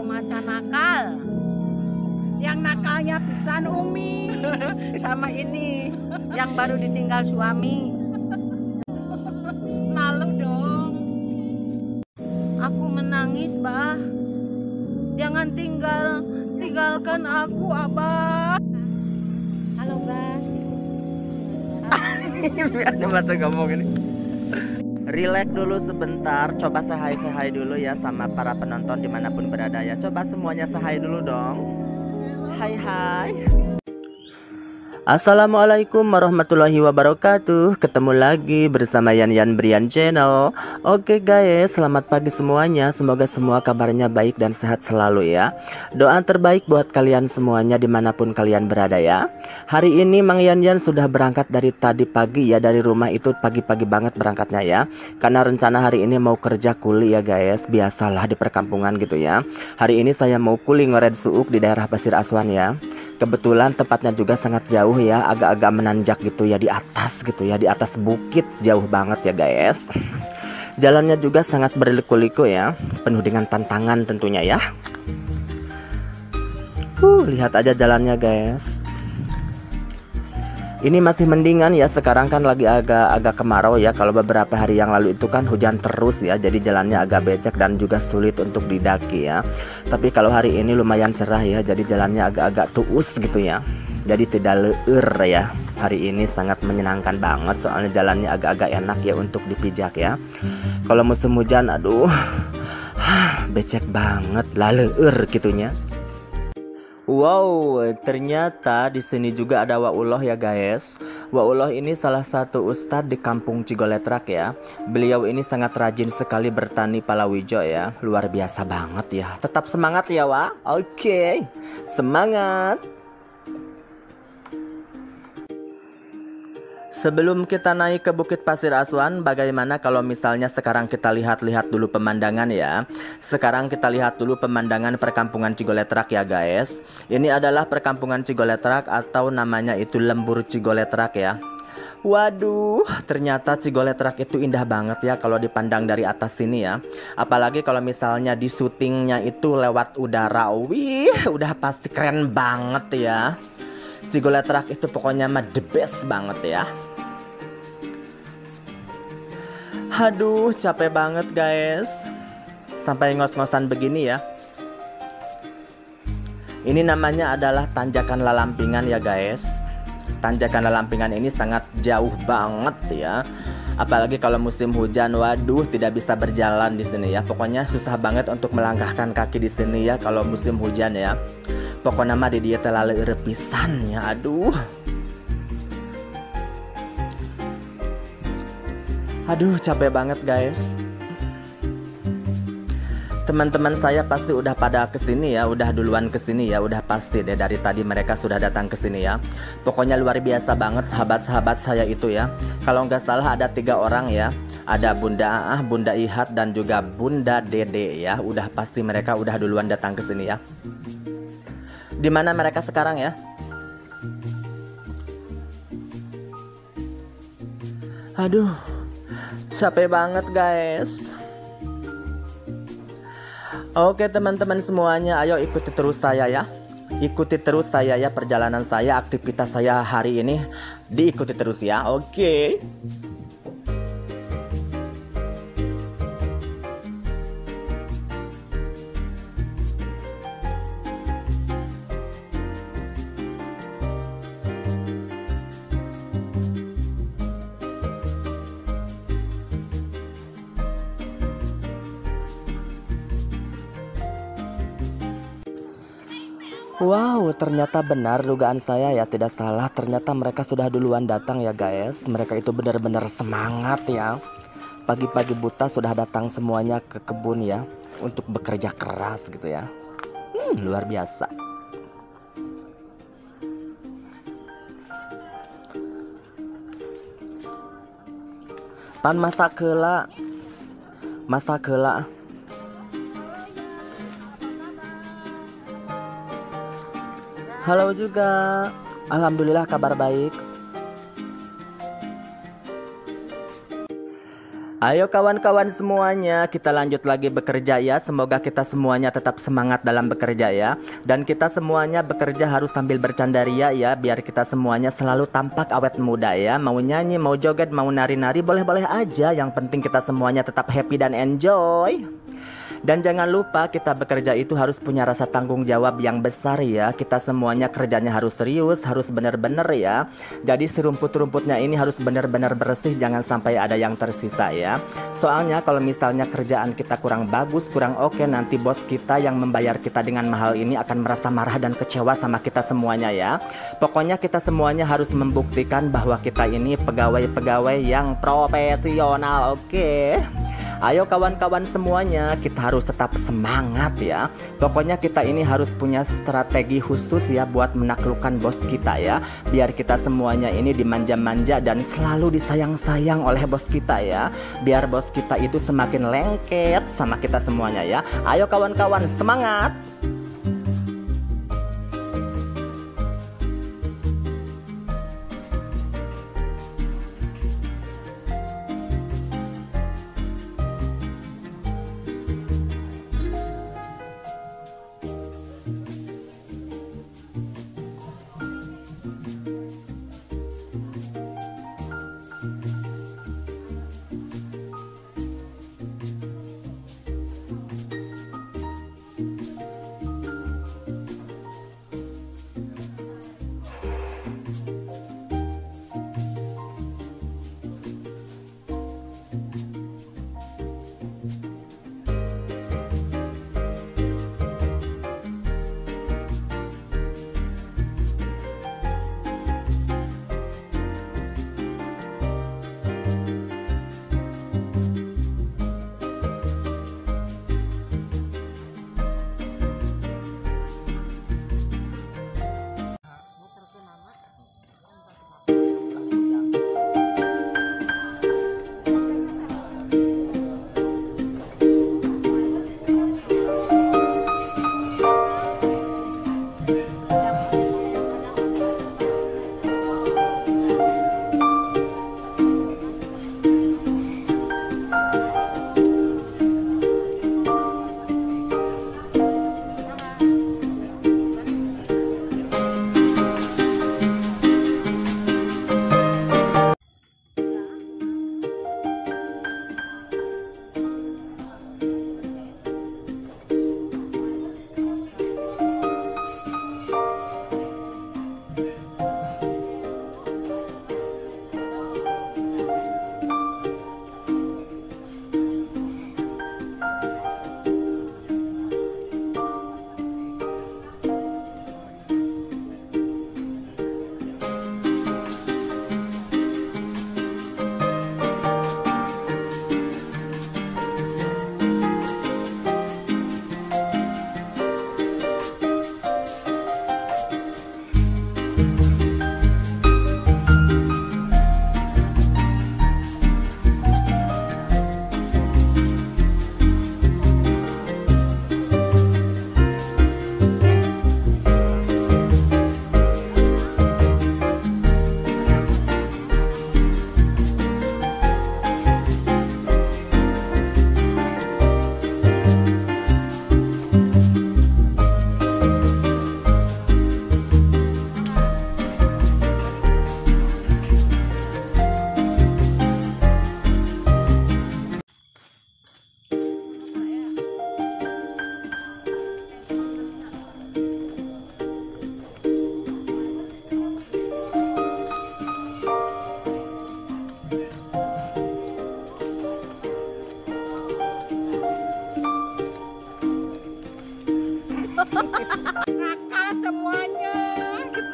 macan nakal. Yang nakalnya pisan Umi. Sama ini yang baru ditinggal suami. Malu dong. Aku menangis, Bah. Jangan tinggalkan aku, Abah. Halo, Bas. Biasa bahasa ngomong ini. Relax dulu sebentar, coba say-hi dulu ya sama para penonton dimanapun berada ya. Coba semuanya say-hi dulu dong. Hai hai. Assalamualaikum warahmatullahi wabarakatuh. Ketemu lagi bersama Yan Brian Channel. Oke guys, selamat pagi semuanya. Semoga semua kabarnya baik dan sehat selalu ya. Doa terbaik buat kalian semuanya dimanapun kalian berada ya. Hari ini Mang Yan sudah berangkat dari tadi pagi ya. Dari rumah itu pagi-pagi banget berangkatnya ya. Karena rencana hari ini mau kerja kuli ya guys. Biasalah di perkampungan gitu ya. Hari ini saya mau kuli ngored suuk di daerah Pasir Aswan ya. Kebetulan tempatnya juga sangat jauh ya, agak-agak menanjak gitu ya, di atas gitu ya, di atas bukit, jauh banget ya guys. Jalannya juga sangat berliku-liku ya, penuh dengan tantangan tentunya ya. Lihat aja jalannya guys. Ini masih mendingan ya, sekarang kan lagi agak kemarau ya. Kalau beberapa hari yang lalu itu kan hujan terus ya, jadi jalannya agak becek dan juga sulit untuk didaki ya. Tapi kalau hari ini lumayan cerah ya, jadi jalannya agak-agak tuus gitu ya. Jadi tidak leur ya. Hari ini sangat menyenangkan banget, soalnya jalannya agak-agak enak ya untuk dipijak ya. Kalau musim hujan aduh becek banget, leur gitunya. Wow, ternyata di sini juga ada Wa'uloh ya guys. Wa'uloh ini salah satu ustadz di kampung Cigoletrak ya. Beliau ini sangat rajin sekali bertani palawija ya. Luar biasa banget ya. Tetap semangat ya Wa. Oke, semangat. Sebelum kita naik ke Bukit Pasir Aswan, bagaimana kalau misalnya sekarang kita lihat-lihat dulu pemandangan ya. Sekarang kita lihat dulu pemandangan perkampungan Cigoletrak ya guys. Ini adalah perkampungan Cigoletrak atau namanya itu Lembur Cigoletrak ya. Waduh, ternyata Cigoletrak itu indah banget ya kalau dipandang dari atas sini ya. Apalagi kalau misalnya di syutingnya itu lewat udara. Wih, udah pasti keren banget ya. Cigoletrak itu pokoknya mah the best banget ya. Aduh, capek banget guys. Sampai ngos-ngosan begini ya. Ini namanya adalah tanjakan Lalampingan ya guys. Tanjakan Lalampingan ini sangat jauh banget ya. Apalagi kalau musim hujan, waduh, tidak bisa berjalan di sini ya. Pokoknya susah banget untuk melangkahkan kaki di sini ya kalau musim hujan ya. Pokoknya mah di dia terlalu repisan ya, aduh. Aduh, capek banget guys. Teman-teman saya pasti udah pada kesini ya, udah duluan kesini ya, udah pasti deh dari tadi mereka sudah datang ke sini ya. Pokoknya luar biasa banget sahabat-sahabat saya itu ya. Kalau nggak salah ada 3 orang ya. Ada Bunda Aah, Bunda Ihat dan juga Bunda Dede ya. Udah pasti mereka udah duluan datang ke sini ya. Di mana mereka sekarang ya? Aduh, capek banget guys. Oke teman-teman semuanya, ayo ikuti terus saya ya. Ikuti terus saya ya, perjalanan saya, aktivitas saya hari ini. Diikuti terus ya, oke. Wow, ternyata benar dugaan saya ya, tidak salah. Ternyata mereka sudah duluan datang ya guys. Mereka itu benar-benar semangat ya. Pagi-pagi buta sudah datang semuanya ke kebun ya, untuk bekerja keras gitu ya. Luar biasa. Pan masak heula. Masak heula. Halo juga. Alhamdulillah kabar baik. Ayo kawan-kawan semuanya, kita lanjut lagi bekerja ya. Semoga kita semuanya tetap semangat dalam bekerja ya. Dan kita semuanya bekerja harus sambil bercanda ria ya, biar kita semuanya selalu tampak awet muda ya. Mau nyanyi, mau joget, mau nari-nari, boleh-boleh aja. Yang penting kita semuanya tetap happy dan enjoy. Dan jangan lupa kita bekerja itu harus punya rasa tanggung jawab yang besar ya. Kita semuanya kerjanya harus serius, harus benar-benar ya. Jadi serumput-rumputnya ini harus benar-benar bersih, jangan sampai ada yang tersisa ya. Soalnya kalau misalnya kerjaan kita kurang bagus, kurang oke, nanti bos kita yang membayar kita dengan mahal ini akan merasa marah dan kecewa sama kita semuanya ya. Pokoknya kita semuanya harus membuktikan bahwa kita ini pegawai-pegawai yang profesional, oke? Ayo kawan-kawan semuanya, kita harus tetap semangat ya. Pokoknya kita ini harus punya strategi khusus ya buat menaklukkan bos kita ya. Biar kita semuanya ini dimanja-manja dan selalu disayang-sayang oleh bos kita ya. Biar bos kita itu semakin lengket sama kita semuanya ya. Ayo kawan-kawan, semangat! Nakal semuanya.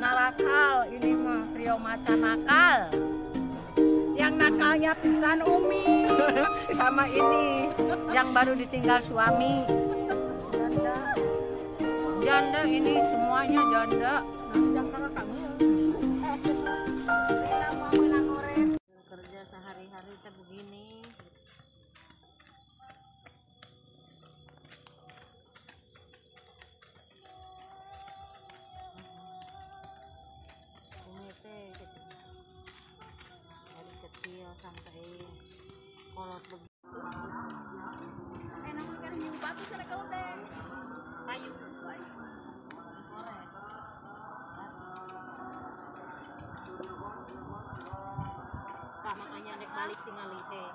Nakal, ini mah trio macan nakal. Yang nakalnya pisan Umi. Sama ini yang baru ditinggal suami. Janda. Janda ini semuanya janda. Kerja sehari-hari teh begini. Ini teh dari kecil sampai kolot balik tinggal teh.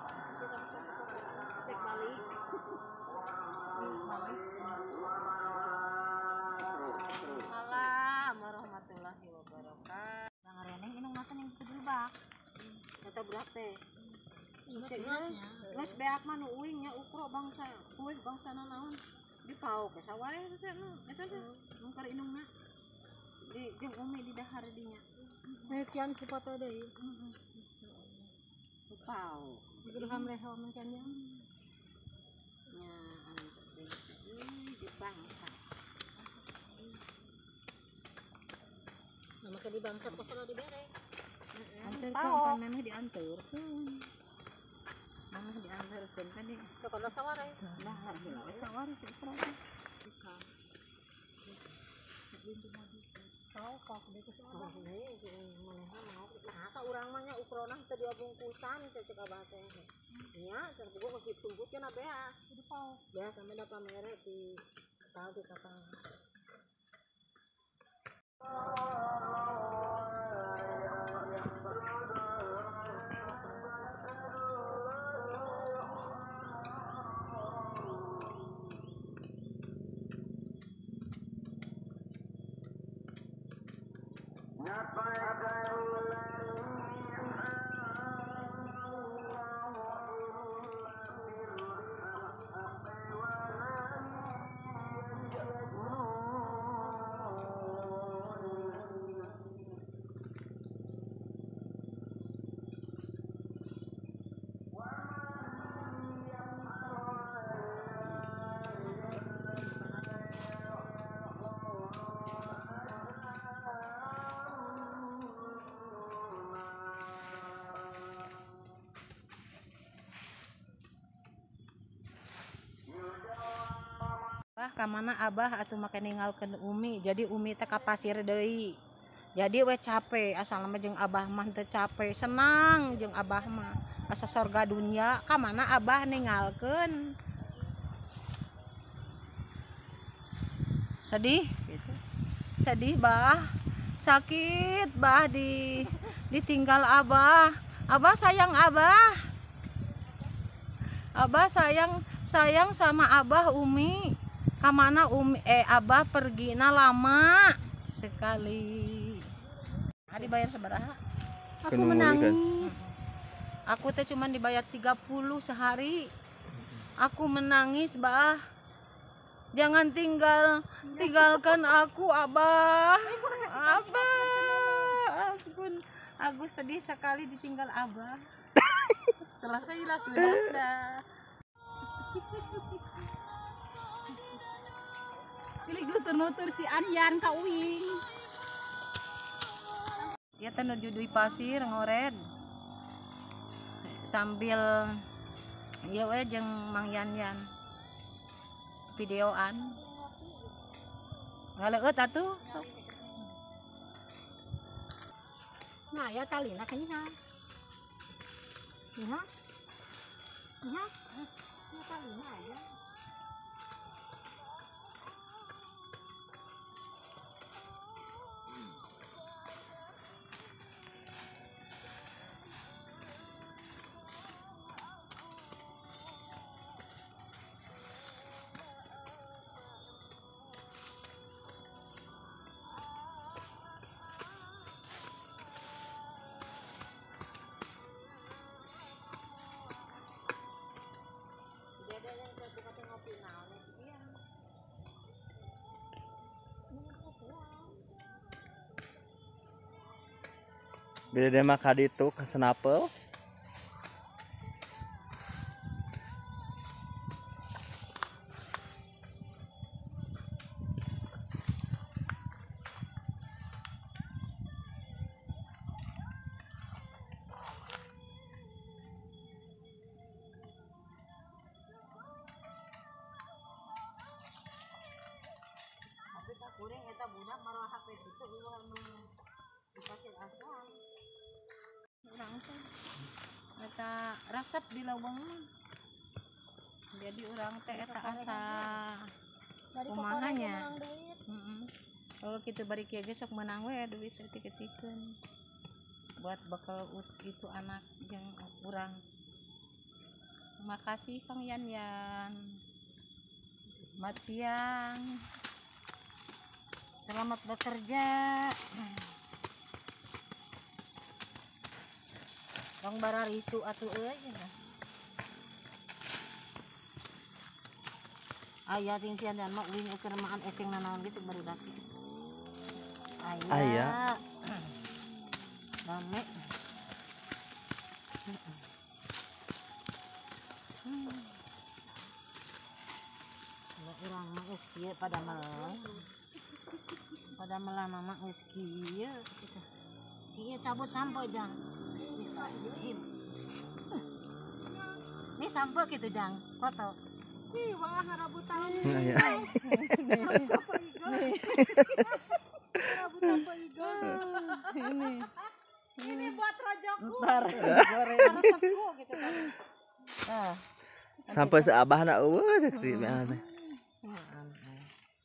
Cek balik. Assalamualaikum warahmatullahi wabarakatuh. Bang Reneng inung makan yang kedubak. Kata berat teh. Geus beak mah nu uing nya ukro bangsa. Uing bangsa naon? Dipauk ke saware teh nu. Eta teh mungkar inungna. Di jeung umi di dahar dinya. Kian si foto deui. Pauk. Kudu hamreho mun kan ya. Nya anu di bangsa. Nama ke di bangsa kok selalu dibere. Antar kan memang diantar. Mama diantarkeun kan di Cokola saware. dahar heula we saware si ukro. Kok deh ke saware. Manehna mau asa urang mah nya ukrona teh dua bungkusan cek abah teh. Nya cek buku geus ditunggukeun bea. Di pau. Ya sampe da pamere di tahu di kakang. Kamana abah atuh make ninggalkeun umi jadi umi teh ka pasir deui jadi we capek asal mah jeung abah mah teu capek senang jeung abah mah asa sorga dunya kamana abah ninggalkeun sedih gitu sedih bah sakit bah ditinggal abah sayang abah sayang sama abah umi kamana abah pergina lama sekali. Hari bayar sabaraha? Aku menangis. Aku teh cuma dibayar 30 sehari. Aku menangis, bah. Jangan tinggalkan aku, abah. Abah. Ampun. Aku sedih sekali ditinggal abah. Selesailah sudah. Pilih nutur si Anyan ka uing. Dia teh nuju di pasir ngored. Sambil ieu we jeung Mang Yan videoan. Ngaleueut atuh sok. Nah, ya talina ka nya. Nya. Nya. Ya talina aja. Beda mah kaditu ka Senapel. Kuring eta budak marolah HP kitu ulah nu dipake asal. Urang teh eta resep di lawang. Jadi urang teh eta asa kumaha nya. Oh kitu bari kieu ge sok meunang we duit saeutik-eutikeun. buat bekal itu anak yang kurang. Terima kasih Kang Yan. Selamat siang. Selamat bekerja. Kang bara risu atuh euy. Aya ting sian dan mak wing keur maan eceng nanaon gitu barudak. Aya. Rame. Urang mah geus kieu pada meulana mah geus kieu kitu. Kieu cabut sampo jang. Bismillahirrahmanirrahim. Ini sampo gitu jang, foto. Ih, wah ngarabutan. Aya. Ngarabutan apa iga? Ini buat rajaku. Ntar goreng. Resepku gitu kan. Nah, Sampai si abah nak eueuh sih.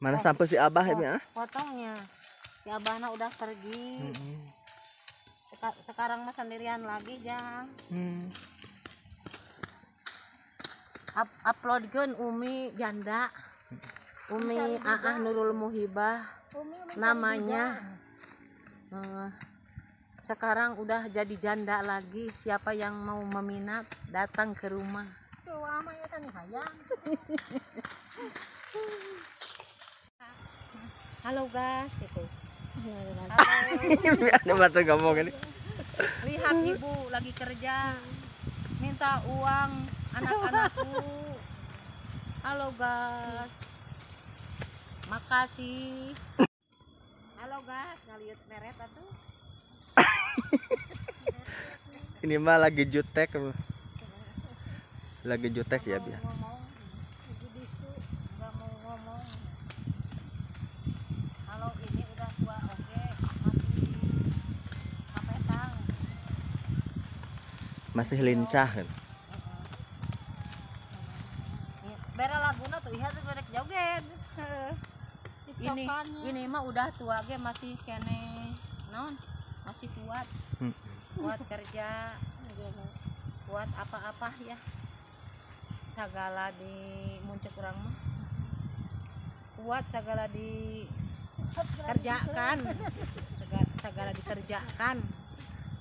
Mana sampai si abah ini ah? potongnya. Si abahna udah pergi. Sekarang mah sendirian lagi jang. Uploadkeun Umi janda. Umi Aah Nurul Muhibah namanya. Sekarang udah jadi janda lagi. Siapa yang mau meminat datang ke rumah. Tuh ama eta nih hayang. Halo guys, itu. Ada mata ngomong ini. Lihat ibu lagi kerja, minta uang anak-anakku. Halo guys, makasih. Halo guys, ngaliut meret atuh. Ini mah lagi jutek. Lagi jutek ya biar. Ngomong, lagi bisu, nggak mau ngomong. Kalau ini udah tua oke, masih kapetang. Masih lincah kan. Bera laguna tuh lihat tuh bedek joget. Ini mah udah tua ge masih kene naon? Masih kuat. Kuat kerja. Kuat apa-apa ya. Segala di muncul kurang mah. Kuat segala dikerjakan. Segala dikerjakan.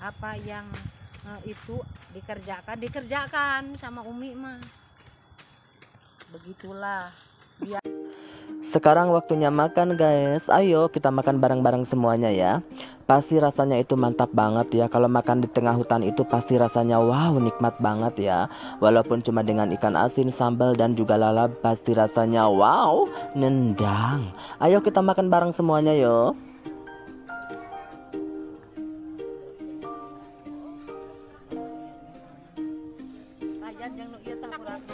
Apa yang itu dikerjakan sama Umi mah. Begitulah. Sekarang waktunya makan guys. Ayo kita makan bareng-bareng semuanya ya. Pasti rasanya itu mantap banget ya. Kalau makan di tengah hutan itu pasti rasanya wow, nikmat banget ya. Walaupun cuma dengan ikan asin, sambal dan juga lalap, pasti rasanya wow, nendang. Ayo kita makan bareng semuanya yo. Rajan yang nu ieu tah urang.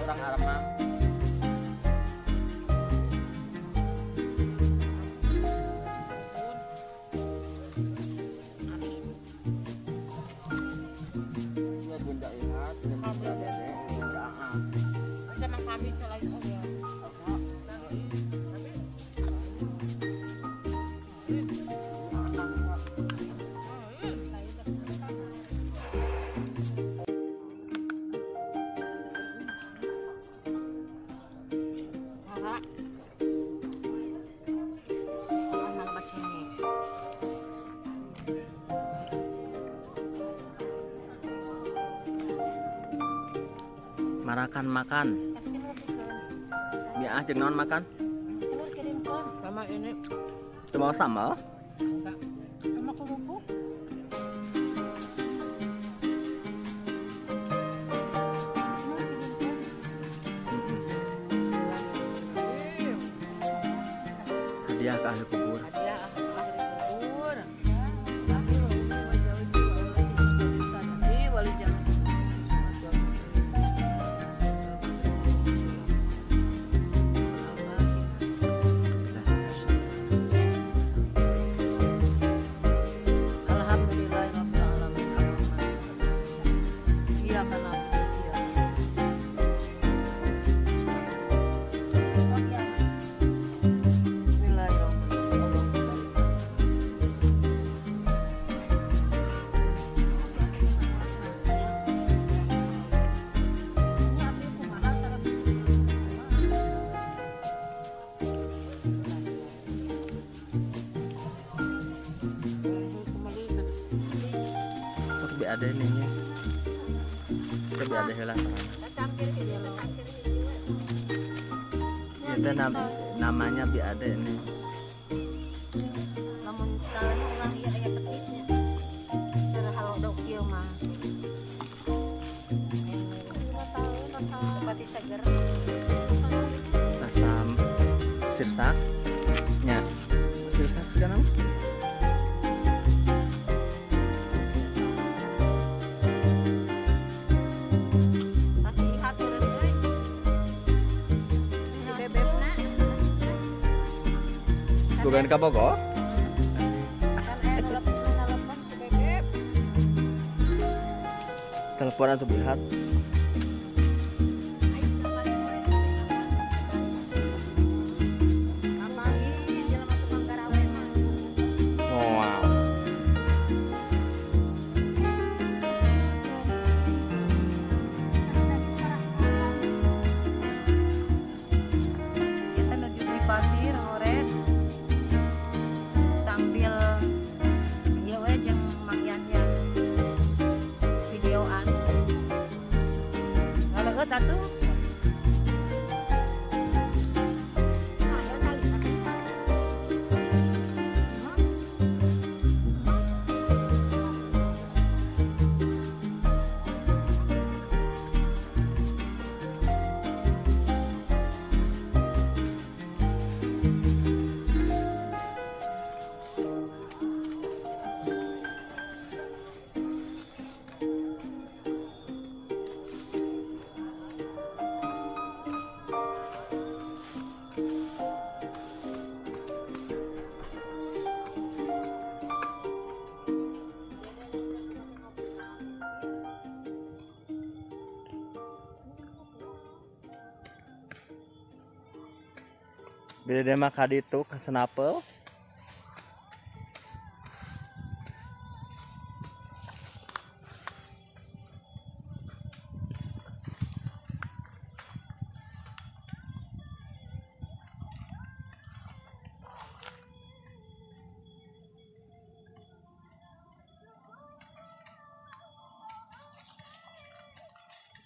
Orang Arab mah. Ya bunda lihat, bunda dede, bunda ah. Sama kami selain ya. Marakan makan. Kasih telur dikeun. Biar jeung naon makan? Kasih telur kirimkeun. Sama ini. Teu mau sambal? Enggak. Sama kerupuk. Hadiah ke ahli kubur. Hadiah ahli kubur. Wali jalan. Alhamdulillahirrahmanirrahim. Iya kan Sok bi ada ininya. Sok bi ada heula sarana. Itu namanya bi ada ini. namun caranya orang iya aya petisnya. Cara halo dok kieu mah. Seperti seger. Sasam sirsak nya. Sirsak segala. Kasih hatur deui. Si bebekna Bukan ka Bogo? kan telepon si bebek. Telepon atau lihat. Wow. Kita nuju di pasir oren sambil ya we jeung Mang Yan videoan ngaleut atuh. Beda mah kaditu ka Senapel.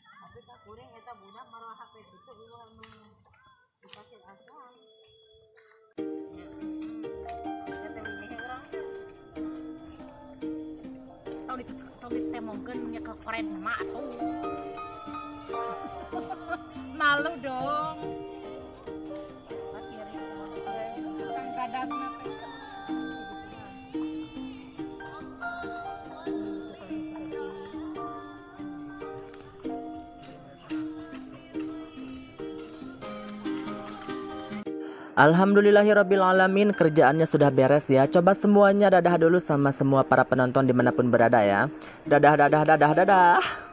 Tapi tak kuring eta budak marah HP itu ulah dipasir asal. Tau ditemongkeun nya ke koren mah atuh. Malu dong. Kang kadangna teh. Alhamdulillahirrabbilalamin, kerjaannya sudah beres ya. Coba semuanya dadah dulu sama semua para penonton dimanapun berada ya. Dadah dadah dadah dadah.